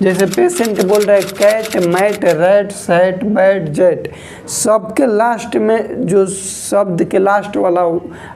जैसे पेशेंट बोल रहा है cat, mat, rat, sat, bat, jet. सबके लास्ट में जो शब्द के लास्ट वाला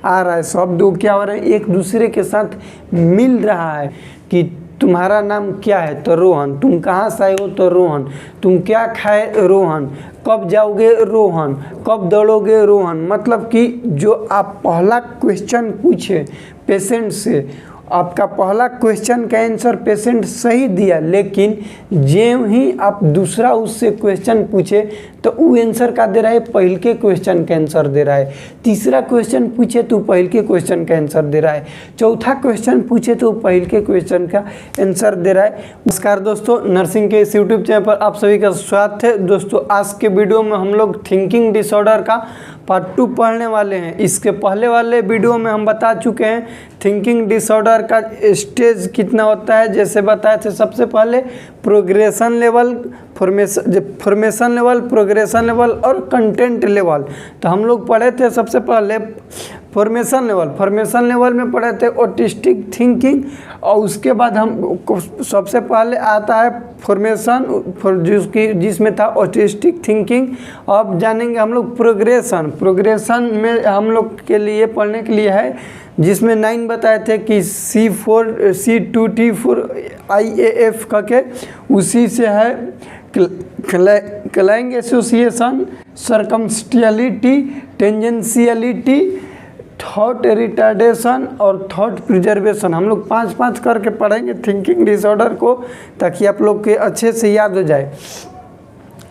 आ रहा है शब्द वो क्या हो रहा है, एक दूसरे के साथ मिल रहा है। कि तुम्हारा नाम क्या है तो रोहन, तुम कहाँ से आए हो तो रोहन, तुम क्या खाए रोहन, कब जाओगे रोहन, कब दौड़ोगे रोहन। मतलब कि जो आप पहला क्वेश्चन पूछे पेशेंट से, आपका पहला क्वेश्चन का आंसर पेशेंट सही दिया, लेकिन जो ही आप दूसरा उससे क्वेश्चन पूछे तो वो आंसर का दे रहा है, पहले के क्वेश्चन का आंसर दे रहा है। तीसरा क्वेश्चन पूछे तो पहले के क्वेश्चन का आंसर दे रहा है। चौथा क्वेश्चन पूछे तो पहले के क्वेश्चन का आंसर दे रहा है। नमस्कार दोस्तों, नर्सिंग के इस यूट्यूब चैनल पर आप सभी का स्वागत है। दोस्तों आज के वीडियो में हम लोग थिंकिंग डिसऑर्डर का पार्ट 2 पढ़ने वाले हैं। इसके पहले वाले वीडियो में हम बता चुके हैं थिंकिंग डिसऑर्डर का स्टेज कितना होता है। जैसे बताए थे सबसे पहले progression level, formation level, progression level और कंटेंट लेवल। तो हम लोग पढ़े थे सबसे पहले फॉर्मेशन लेवल। फॉर्मेशन लेवल में पढ़े थे ऑटिस्टिक थिंकिंग, और उसके बाद हम सबसे पहले आता है फॉर्मेशन जिसमें था ऑटिस्टिक थिंकिंग। अब जानेंगे हम लोग प्रोग्रेशन। प्रोग्रेशन में हम लोग के लिए पढ़ने के लिए है जिसमें 9 बताए थे कि C4 C2 T4 IAF का के, उसी से है क्लैंग एसोसिएशन, सर्कमस्टियलिटी, टेंजेंशियलिटी, थॉट रिटार्डेशन और थॉट प्रिजर्वेशन। हम लोग 5-5 करके पढ़ेंगे थिंकिंग डिसऑर्डर को, ताकि आप लोग के अच्छे से याद हो जाए।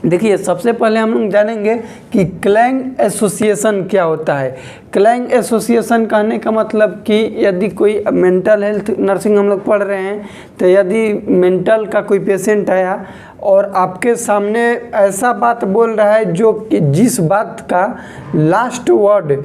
देखिए सबसे पहले हम लोग जानेंगे कि क्लैंग एसोसिएशन क्या होता है। क्लैंग एसोसिएशन कहने का मतलब कि यदि कोई मेंटल हेल्थ नर्सिंग हम लोग पढ़ रहे हैं, तो यदि मेंटल का कोई पेशेंट आया और आपके सामने ऐसा बात बोल रहा है जो कि जिस बात का लास्ट वर्ड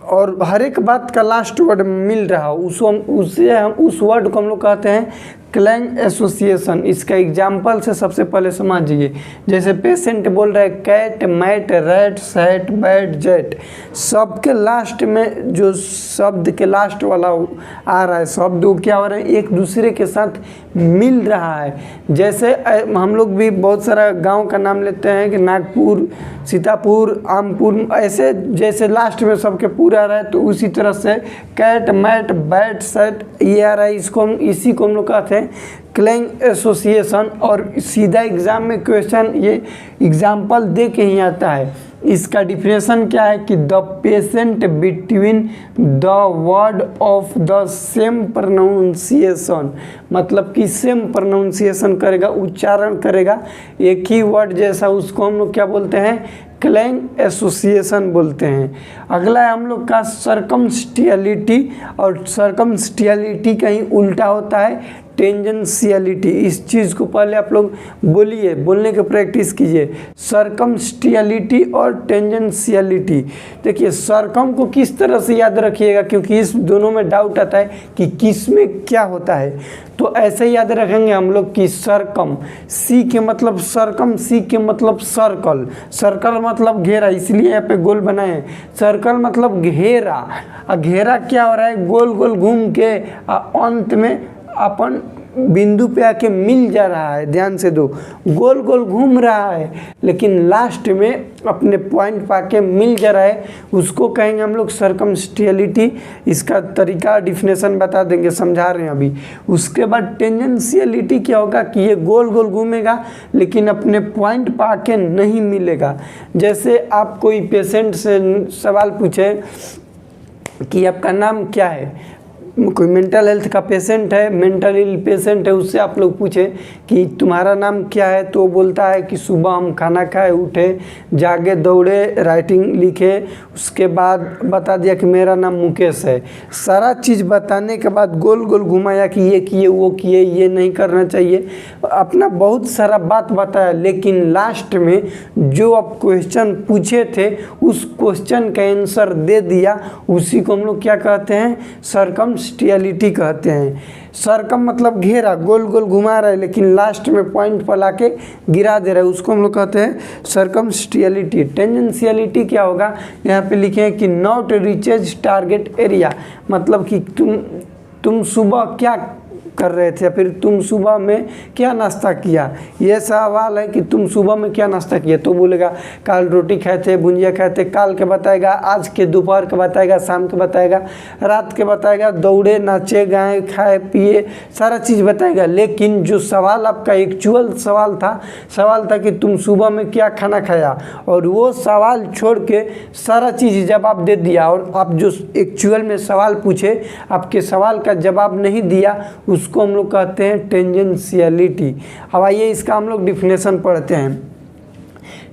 और हर एक बात का लास्ट वर्ड मिल रहा हो, उससे हम उस वर्ड को हम लोग कहते हैं क्लैंग एसोसिएशन। इसका एग्जाम्पल से सबसे पहले समझिए। जैसे पेशेंट बोल रहा है cat, mat, rat, sat, bat, jet. सबके लास्ट में जो शब्द के लास्ट वाला आ रहा है शब्द वो क्या हो रहा है, एक दूसरे के साथ मिल रहा है। जैसे हम लोग भी बहुत सारा गांव का नाम लेते हैं कि नागपुर, सीतापुर, आमपुर, ऐसे जैसे लास्ट में सबके पूरा आ रहा है, तो उसी तरह से कैट, मैट, बैट, सेट ये आ रहा है। इसी को हम लोग कहते हैं क्लैंग एसोसिएशन। और सीधा एग्जाम में क्वेश्चन ये एग्जाम्पल दे के ही आता है। इसका डिफिनेशन क्या है कि the patient between the word of the same pronunciation, मतलब कि सेम प्रोनाउंसिएशन करेगा, उच्चारण करेगा एक ही वर्ड जैसा, उसको हम लोग क्या बोलते हैं, क्लैंग एसोसिएशन बोलते हैं। अगला है हम लोग का सर्कमस्टियलिटी, और सर्कमस्टियलिटी कहीं उल्टा होता है टेंजेंशियलिटी। इस चीज़ को पहले आप लोग बोलिए, बोलने की प्रैक्टिस कीजिए। सर्कमस्टियलिटी और टेंजेंशियलिटी। देखिए सर्कम को किस तरह से याद रखिएगा, क्योंकि इस दोनों में डाउट आता है कि किस में क्या होता है। तो ऐसे याद रखेंगे हम लोग कि सर्कम, सी के मतलब सर्कम, सी के मतलब सर्कल, सर्कल मतलब घेरा, इसलिए यहाँ पे गोल बनाए। सर्कल मतलब घेरा, घेरा क्या हो रहा है, गोल गोल घूम के अंत में अपन बिंदु पे आके मिल जा रहा है। ध्यान से दो, गोल गोल घूम रहा है लेकिन लास्ट में अपने पॉइंट पाके मिल जा रहा है, उसको कहेंगे हम लोग सर्कमस्टियलिटी। इसका तरीका डिफिनेशन बता देंगे, समझा रहे हैं अभी। उसके बाद टेंजेंशियलिटी क्या होगा कि ये गोल गोल घूमेगा लेकिन अपने पॉइंट पाके नहीं मिलेगा। जैसे आप कोई पेशेंट से सवाल पूछे कि आपका नाम क्या है, कोई मेंटल हेल्थ का पेशेंट है, मेंटल इल पेशेंट है, उससे आप लोग पूछे कि तुम्हारा नाम क्या है, तो बोलता है कि सुबह हम खाना खाए, उठे, जागे, दौड़े, राइटिंग लिखे, उसके बाद बता दिया कि मेरा नाम मुकेश है। सारा चीज़ बताने के बाद गोल गोल घुमाया कि ये किए, वो किए, ये नहीं करना चाहिए, अपना बहुत सारा बात बताया, लेकिन लास्ट में जो आप क्वेश्चन पूछे थे उस क्वेश्चन का आंसर दे दिया। उसी को हम लोग क्या कहते हैं, सर्कमस्टियलिटी कहते हैं। सर्कम मतलब घेरा, गोल गोल घुमा रहा है लेकिन लास्ट में पॉइंट पर लाके गिरा दे रहा है, उसको हम लोग कहते हैं सर्कमस्टियलिटी। टेंजेंशियलिटी क्या होगा, यहाँ पे लिखे हैं कि नॉट रीचेज टारगेट एरिया, मतलब कि तुम सुबह क्या कर रहे थे, या फिर तुम सुबह में क्या नाश्ता किया। ये सवाल है कि तुम सुबह में क्या नाश्ता किया, तो बोलेगा काल रोटी खाए थे, भुंजिया खाए थे। काल के बताएगा, आज के दोपहर के बताएगा, शाम के बताएगा, रात के बताएगा, दौड़े, नाचे, गाए, खाए, पिए, सारा चीज़ बताएगा। लेकिन जो सवाल आपका एक्चुअल सवाल था कि तुम सुबह में क्या खाना खाया, और वो सवाल छोड़ के सारा चीज़ जवाब दे दिया, और आप जो एक्चुअल में सवाल पूछे आपके सवाल का जवाब नहीं दिया, उसको हम लोग कहते हैं टेंजेंशियलिटी। अब आइए इसका हम लोग डिफिनेशन पढ़ते हैं।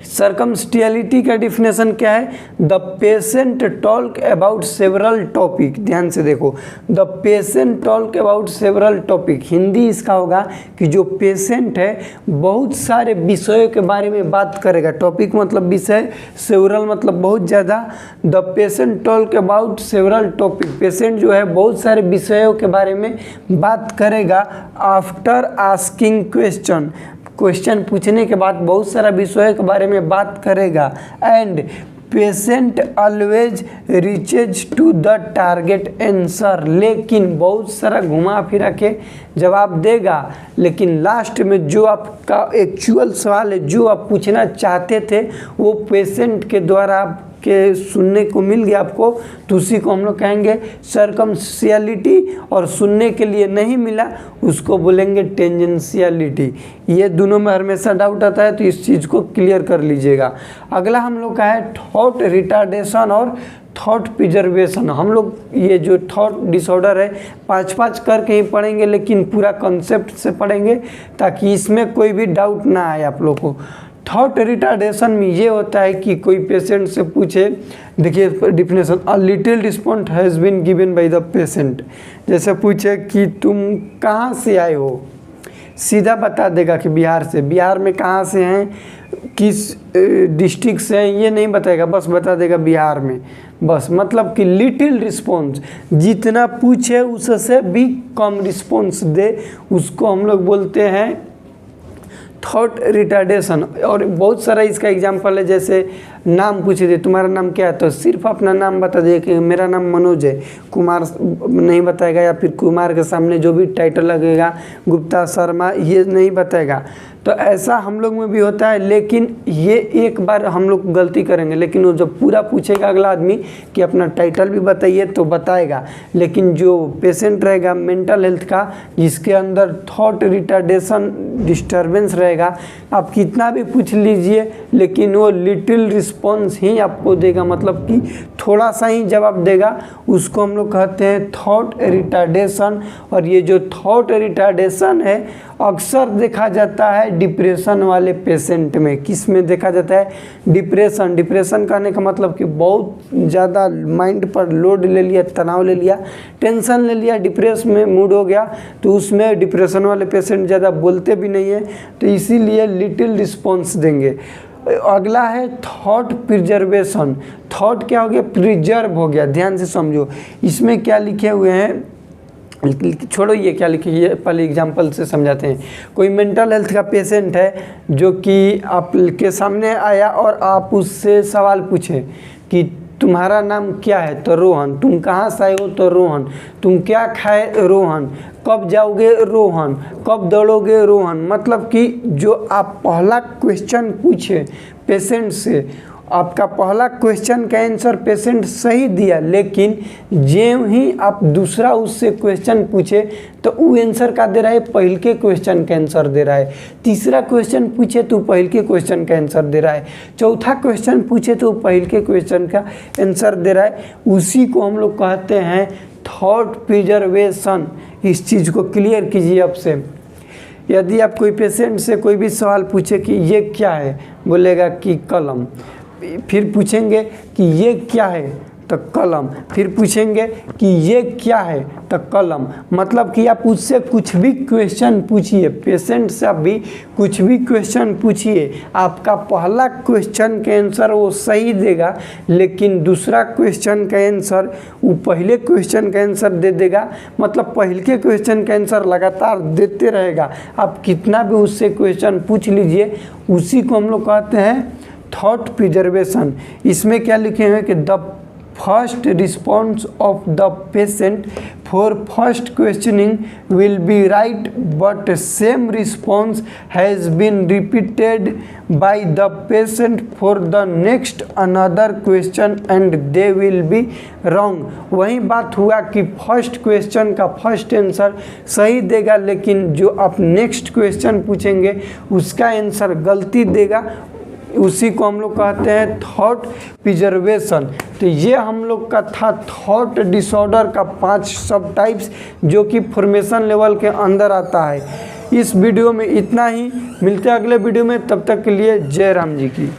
सर्कमस्टेंशियलिटी का डिफिनेशन क्या है? The patient talk about several topic. ध्यान से देखो, the patient talk about several topic. Hindi इसका होगा कि जो पेशेंट है बहुत सारे विषयों के बारे में बात करेगा। टॉपिक मतलब विषय, सेवरल मतलब बहुत ज़्यादा। The patient talk about several topic. Patient जो है बहुत सारे विषयों के बारे में बात करेगा आफ्टर आस्किंग क्वेश्चन। क्वेश्चन पूछने के बाद बहुत सारा विषय के बारे में बात करेगा। And patient always reaches to the target answer. लेकिन बहुत सारा घुमा फिरा के जवाब देगा, लेकिन लास्ट में जो आपका एक्चुअल सवाल है, जो आप पूछना चाहते थे, वो पेशेंट के द्वारा के सुनने को मिल गया आपको, तो उसी को हम लोग कहेंगे सर्कमस्टेंशियलिटी। और सुनने के लिए नहीं मिला, उसको बोलेंगे टेंजेंशियलिटी। ये दोनों में हमेशा डाउट आता है, तो इस चीज़ को क्लियर कर लीजिएगा। अगला हम लोग का है थॉट रिटार्डेशन और थॉट प्रिजर्वेशन। हम लोग ये जो थॉट डिसऑर्डर है 5-5 करके ही पढ़ेंगे, लेकिन पूरा कॉन्सेप्ट से पढ़ेंगे ताकि इसमें कोई भी डाउट ना आए आप लोग को। थॉट रिटार्डेशन में ये होता है कि कोई पेशेंट से पूछे, देखिए definition, a little response has been given by the patient. जैसे पूछे कि तुम कहाँ से आए हो, सीधा बता देगा कि बिहार से। बिहार में कहाँ से हैं, किस डिस्ट्रिक्ट से हैं, ये नहीं बताएगा, बस बता देगा बिहार में। बस मतलब कि लिटिल रिस्पॉन्स, जितना पूछे उससे भी कम रिस्पॉन्स दे, उसको हम लोग बोलते हैं थॉट रिटार्डेशन। और बहुत सारा इसका एग्जांपल है, जैसे नाम पूछे थे, तुम्हारा नाम क्या है, तो सिर्फ अपना नाम बता दे कि मेरा नाम मनोज है, कुमार नहीं बताएगा, या फिर कुमार के सामने जो भी टाइटल लगेगा, गुप्ता, शर्मा, ये नहीं बताएगा। तो ऐसा हम लोग में भी होता है, लेकिन ये एक बार हम लोग गलती करेंगे, लेकिन वो जब पूरा पूछेगा अगला आदमी कि अपना टाइटल भी बताइए, तो बताएगा। लेकिन जो पेशेंट रहेगा मेंटल हेल्थ का, जिसके अंदर थॉट रिटार्डेशन डिस्टर्बेंस रहेगा, आप कितना भी पूछ लीजिए, लेकिन वो लिटिल रिस्पॉन्स ही आपको देगा, मतलब कि थोड़ा सा ही जवाब देगा। उसको हम लोग कहते हैं थॉट रिटार्डेशन। और ये जो थॉट रिटार्डेशन है अक्सर देखा जाता है डिप्रेशन वाले पेशेंट में। किस में देखा जाता है? डिप्रेशन। डिप्रेशन कहने का मतलब कि बहुत ज़्यादा माइंड पर लोड ले लिया, तनाव ले लिया, टेंशन ले लिया, डिप्रेस में मूड हो गया, तो उसमें डिप्रेशन वाले पेशेंट ज़्यादा बोलते भी नहीं है, तो इसीलिए लिटिल रिस्पॉन्स देंगे। अगला है थॉट प्रिजर्वेशन। थॉट क्या हो गया? प्रिजर्व हो गया। ध्यान से समझो, इसमें क्या लिखे हुए हैं, छोड़ो ये क्या लिखे, ये पहले एग्जांपल से समझाते हैं। कोई मेंटल हेल्थ का पेशेंट है जो कि आपके सामने आया और आप उससे सवाल पूछे कि तुम्हारा नाम क्या है, तो रोहन। तुम कहाँ से आए हो, तो रोहन। तुम क्या खाए, रोहन। कब जाओगे, रोहन। कब दौड़ोगे, रोहन। मतलब कि जो आप पहला क्वेश्चन पूछे पेशेंट से, आपका पहला क्वेश्चन का आंसर पेशेंट सही दिया, लेकिन ज्यों ही आप दूसरा उससे क्वेश्चन पूछे तो वो आंसर का दे रहा है, पहले के क्वेश्चन का आंसर दे रहा है। तीसरा क्वेश्चन पूछे तो पहले के क्वेश्चन का आंसर दे रहा है। चौथा क्वेश्चन पूछे तो पहले के क्वेश्चन का आंसर दे रहा है। उसी को हम लोग कहते हैं थॉट प्रिजर्वेशन। इस चीज़ को क्लियर कीजिए अब से। यदि आप कोई पेशेंट से कोई भी सवाल पूछे कि ये क्या है, बोलेगा कि कलम। फिर पूछेंगे कि ये क्या है, तो कलम। फिर पूछेंगे कि ये क्या है, तो कलम। मतलब कि आप उससे कुछ भी क्वेश्चन पूछिए, पेशेंट से आप भी कुछ भी क्वेश्चन पूछिए, आपका पहला क्वेश्चन का आंसर वो सही देगा, लेकिन दूसरा क्वेश्चन का आंसर वो पहले क्वेश्चन का आंसर दे देगा। मतलब पहले के क्वेश्चन का आंसर लगातार देते रहेगा। आप कितना भी उससे क्वेश्चन पूछ लीजिए, उसी को हम लोग कहते हैं थॉट प्रिजर्वेशन। इसमें क्या लिखे हैं कि the first response of the patient for first questioning will be right, but same response has been repeated by the patient for the next another question and they will be wrong। वही बात हुआ कि first question का first answer सही देगा, लेकिन जो आप नेक्स्ट क्वेश्चन पूछेंगे उसका आंसर गलती देगा, उसी को हम लोग कहते हैं थॉट प्रिजर्वेशन। तो ये हम लोग का था थॉट डिसऑर्डर का 5 सब टाइप्स जो कि फॉर्मेशन लेवल के अंदर आता है। इस वीडियो में इतना ही, मिलते हैं अगले वीडियो में, तब तक के लिए जय राम जी की।